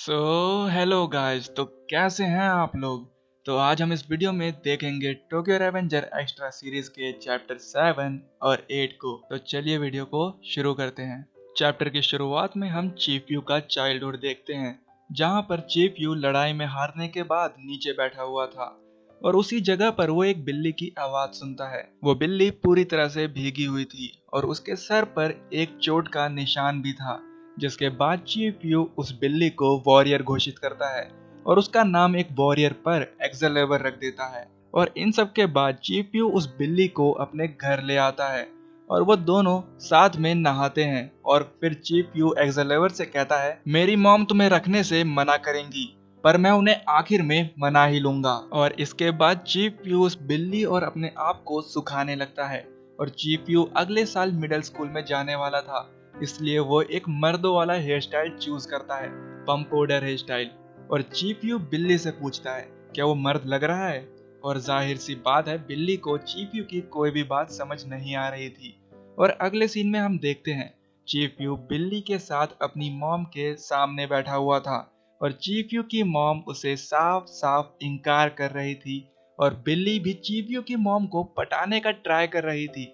So hello guys, तो कैसे हैं आप लोग। तो आज हम इस वीडियो में देखेंगे टोक्यो रेवेंजर एक्स्ट्रा सीरीज के चैप्टर 7 और 8 को। तो चलिए वीडियो को शुरू करते हैं। चैप्टर की शुरुआत में हम चीफ यू का चाइल्डहुड देखते हैं, जहां पर चीफ यू लड़ाई में हारने के बाद नीचे बैठा हुआ था और उसी जगह पर वो एक बिल्ली की आवाज सुनता है। वो बिल्ली पूरी तरह से भीगी हुई थी और उसके सर पर एक चोट का निशान भी था, जिसके बाद चीफ यू उस बिल्ली को वॉरियर घोषित करता है और उसका नाम एक वॉरियर पर एक्सेलेवर रख देता है। और इन सब के बाद चीफ यू उस बिल्ली को अपने घर ले आता है और वो दोनों साथ में नहाते हैं। और फिर चीफ यू एक्सेलेवर से कहता है, मेरी मॉम तुम्हें रखने से मना करेंगी पर मैं उन्हें आखिर में मना ही लूंगा। और इसके बाद चीफ यू उस बिल्ली और अपने आप को सुखाने लगता है। और चीफ यू अगले साल मिडिल स्कूल में जाने वाला था, इसलिए वो एक मर्दों वाला हेयर स्टाइल चूज करता है, पंप पाउडर हेयर स्टाइल। और चीफ यू बिल्ली से पूछता है, क्या वो मर्द लग रहा है। और जाहिर सी बात है, बिल्ली को चीफ यू की कोई भी बात समझ नहीं आ रही थी। और अगले सीन में हम देखते हैं चीफ यू बिल्ली के साथ अपनी मॉम के सामने बैठा हुआ था और चीफ यू की मॉम उसे साफ साफ इनकार कर रही थी। और बिल्ली भी चीफ यू की मॉम को पटाने का ट्राई कर रही थी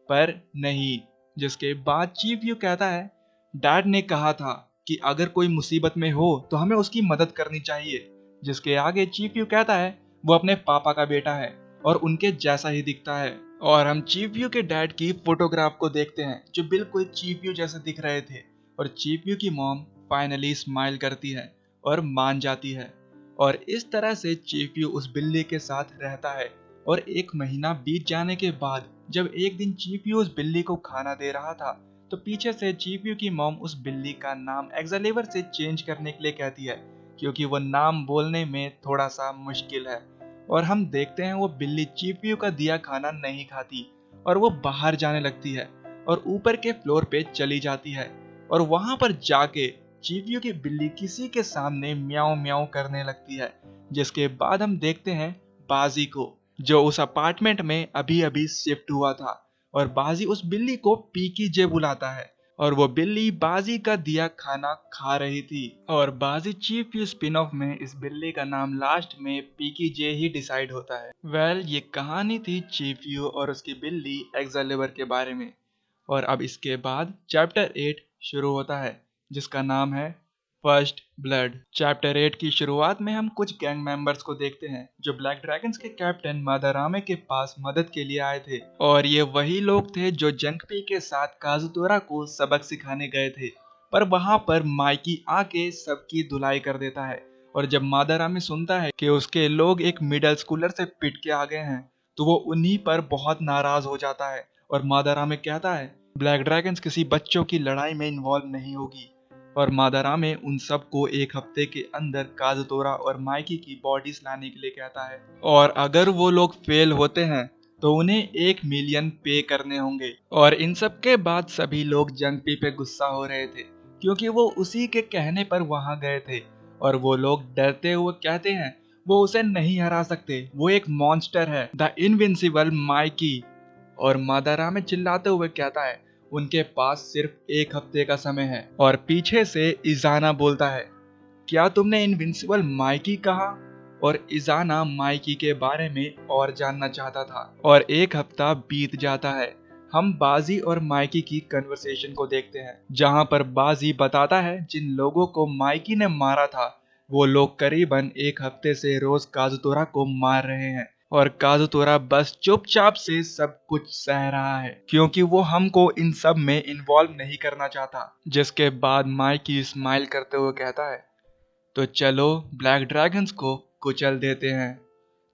पर नहीं। जिसके बाद चीफ यू कहता है, डैड ने कहा था कि अगर कोई मुसीबत में हो तो हमें उसकी मदद करनी चाहिए। जिसके आगे चीफ यू कहता है वो अपने पापा का बेटा है और उनके जैसा ही दिखता है। और हम चीफ यू के डैड की फोटोग्राफ को देखते हैं जो बिल्कुल चीफ यू जैसे दिख रहे थे। और चीफ यू की मॉम फाइनली स्माइल करती है और मान जाती है। और इस तरह से चीफ यू उस बिल्ली के साथ रहता है। और एक महीना बीत जाने के बाद जब एक दिन चीफ यू उस बिल्ली को खाना दे रहा था, तो पीछे से चीफ यू की मॉम उस बिल्ली का नाम एक्सेलेवर से चेंज करने के लिए कहती है, क्योंकि वो नाम बोलने में थोड़ा सा मुश्किल है। और हम देखते हैं वो बिल्ली चीफ यू का दिया खाना नहीं खाती और वो बाहर जाने लगती है और ऊपर के फ्लोर पे चली जाती है। और वहां पर जाके चीफ यू की बिल्ली किसी के सामने म्याऊं म्याऊं करने लगती है। जिसके बाद हम देखते हैं बाजी को, जो उस अपार्टमेंट में अभी अभी शिफ्ट हुआ था। और बाजी उस बिल्ली को पीकी जे बुलाता है और वो बिल्ली बाजी का दिया खाना खा रही थी। और बाजी चीफ यू स्पिन ऑफ में इस बिल्ली का नाम लास्ट में पीकी जे ही डिसाइड होता है। ये कहानी थी चीफ यू और उसकी बिल्ली एक्सेलेवर के बारे में। और अब इसके बाद चैप्टर 8 शुरू होता है, जिसका नाम है फर्स्ट ब्लड। चैप्टर 8 की शुरुआत में हम कुछ गैंग मेंबर्स को देखते हैं जो ब्लैक ड्रैगन्स के कैप्टन मादारामे के पास मदद के लिए आए थे। और ये वही लोग थे जो जंगपी के साथ काजुतोरा को सबक सिखाने गए थे। पर वहां पर माइकी आके सबकी धुलाई कर देता है। और जब मादारामे सुनता है कि उसके लोग एक मिडिल स्कूलर से पिट के आ गए हैं, तो वो उन्हीं पर बहुत नाराज हो जाता है। और मादारामे कहता है, ब्लैक ड्रैगन्स किसी बच्चों की लड़ाई में इन्वॉल्व नहीं होगी। और मादारामे उन सबको एक हफ्ते के अंदर काजुतोरा और माइकी की बॉडीज लाने के लिए कहता है। और अगर वो लोग फेल होते हैं तो उन्हें 1 मिलियन पे करने होंगे। और इन सब के बाद सभी लोग जंगपी पे गुस्सा हो रहे थे, क्योंकि वो उसी के कहने पर वहां गए थे। और वो लोग डरते हुए कहते हैं वो उसे नहीं हरा सकते, वो एक मॉन्स्टर है, द इनविंसिबल माइकी। और मादारामे चिल्लाते हुए कहता है, उनके पास सिर्फ 1 हफ्ते का समय है। और पीछे से इजाना बोलता है, क्या तुमने इनविंसिबल माइकी कहा। और इजाना माइकी के बारे में और जानना चाहता था। और 1 हफ्ता बीत जाता है। हम बाजी और माइकी की कन्वर्सेशन को देखते हैं, जहां पर बाजी बताता है जिन लोगों को माइकी ने मारा था वो लोग करीबन 1 हफ्ते से रोज काजुतोरा को मार रहे हैं। और काजुतोरा बस चुपचाप से सब कुछ सह रहा है, क्योंकि वो हमको इन सब में इन्वॉल्व नहीं करना चाहता। जिसके बाद माइकी स्माइल करते हुए कहता है, तो चलो ब्लैक ड्रैगन्स को कुचल देते हैं।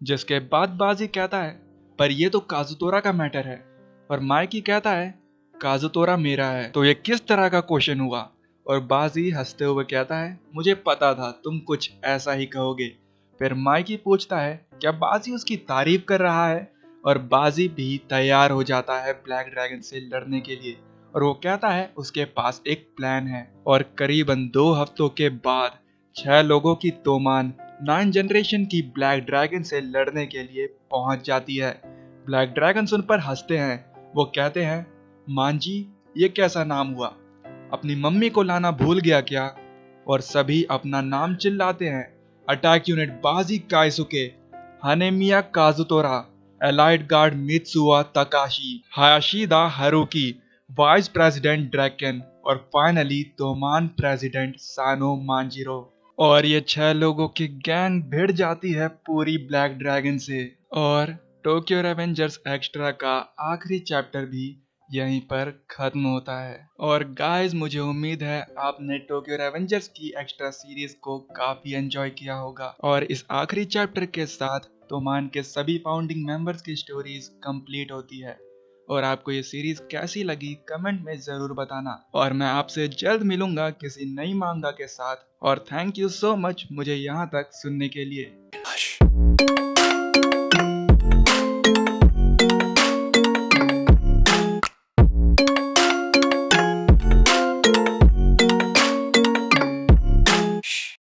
जिसके बाद बाजी कहता है, पर ये तो काजुतोरा का मैटर है। और माइकी कहता है, काजुतोरा मेरा है, तो ये किस तरह का क्वेश्चन हुआ। और बाजी हंसते हुए कहता है, मुझे पता था तुम कुछ ऐसा ही कहोगे। फिर माइकी पूछता है, क्या बाजी उसकी तारीफ कर रहा है। और बाजी भी तैयार हो जाता है ब्लैक ड्रैगन से लड़ने के लिए। और वो कहता है उसके पास एक प्लान है। और करीबन 2 हफ्तों के बाद 6 लोगों की तोमान 9 जनरेशन की ब्लैक ड्रैगन से लड़ने के लिए पहुंच जाती है। ब्लैक ड्रैगन उन पर हंसते हैं। वो कहते हैं, मांजी ये कैसा नाम हुआ, अपनी मम्मी को लाना भूल गया क्या। और सभी अपना नाम चिल्लाते हैं। Attack unit Baji Keisuke, Hanemiya Kazutora, allied guard Mitsuya Takashi, Hayashida Haruki, vice president Draken और फाइनली तोमान प्रेसिडेंट सानो मांजिरो। और ये 6 लोगों की गैंग भिड़ जाती है पूरी ब्लैक ड्रैगन से। और टोक्यो रेवेंजर्स एक्स्ट्रा का आखिरी चैप्टर भी यहीं पर खत्म होता है। और गाइस, मुझे उम्मीद है आपने टोक्यो रेवेंजर्स की एक्स्ट्रा सीरीज को काफी एंजॉय किया होगा। और इस आखिरी चैप्टर के साथ तोमान के सभी फाउंडिंग मेंबर्स की स्टोरीज कंप्लीट होती है। और आपको ये सीरीज कैसी लगी कमेंट में जरूर बताना। और मैं आपसे जल्द मिलूंगा किसी नई मांगा के साथ। और थैंक यू सो मच मुझे यहाँ तक सुनने के लिए।